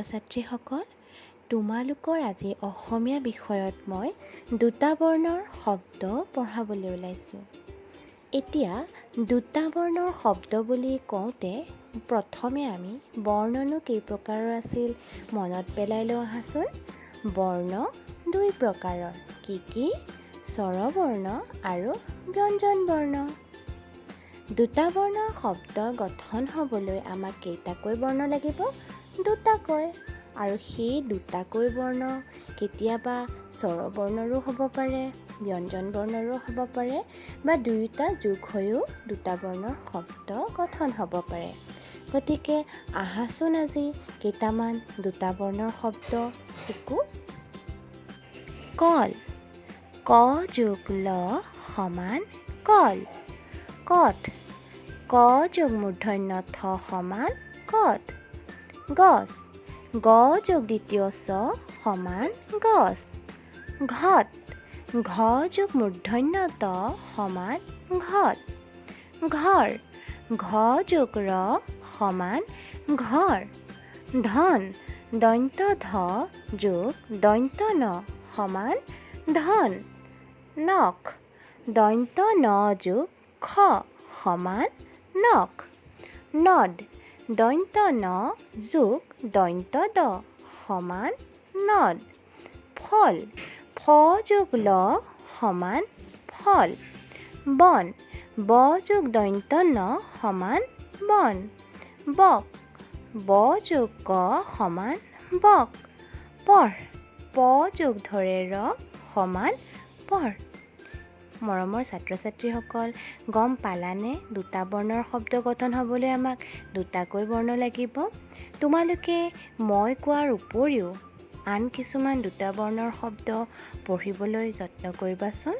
ছাত্ৰ-ছাত্ৰীসকল, তোমালোকৰ আজি অসমীয়া বিষয়ত মই দুটা বৰ্ণৰ শব্দ পঢ়াবলৈ ওলাইছোঁ। এতিয়া দুটা বৰ্ণৰ শব্দ বুলি কওঁতে প্ৰথমে আমি বৰ্ণনো কেই প্ৰকাৰৰ আছিল মনত পেলাই লওঁ আহাচোন। বৰ্ণ দুই প্ৰকাৰৰ, কি? স্বৰবৰ্ণ আৰু ব্যঞ্জন বৰ্ণ। দুটা বৰ্ণৰ শব্দ গঠন হ'বলৈ আমাক কেইটাকৈ বৰ্ণ লাগিব? দুটাকৈ। আৰু সেই দুটাকৈ বৰ্ণ কেতিয়াবা স্বৰবৰ্ণৰো হ'ব পাৰে, ব্যঞ্জন বৰ্ণৰো হ'ব পাৰে বা দুয়োটা যোগ হৈও দুটা বৰ্ণৰ শব্দ গঠন হ'ব পাৰে। গতিকে আহাচোন আজি কেইটামান দুটা বৰ্ণৰ শব্দ শিকো। কল, ক যোগ ল সমান কল। কঠ, ক যোগ মূৰ্ধন্য ঠ সমান কঠ। গছ, গ যোগ দ্বিতীয় চ সমান গছ। ঘট, ঘ যোগ মূৰ্ধন্য ত সমান ঘট। ঘৰ, ঘ যোগ ৰ সমান ঘৰ। ধন, দন্ত্য ধ যোগ দন্ত্য ন সমান ধন। নখ, দন্ত্য ন যোগ খ সমান নখ। নদ, দন্ত্য ন যোগ দন্ত্য দ সমান নদ। ফল, ফ যোগ ল সমান ফল। বন, ব যোগ দন্ত্য ন সমান বন। বক, ব যোগ ক সমান বক। পঢ়, প যোগ ধৰে ৰ সমান পঢ়। মৰমৰ ছাত্ৰ-ছাত্ৰীসকল, গম পালানে দুটা বৰ্ণৰ শব্দ গঠন হ'বলৈ আমাক দুটাকৈ বৰ্ণ লাগিব? তোমালোকে মই কোৱাৰ উপৰিও আন কিছুমান দুটা বৰ্ণৰ শব্দ পঢ়িবলৈ যত্ন কৰিবাচোন।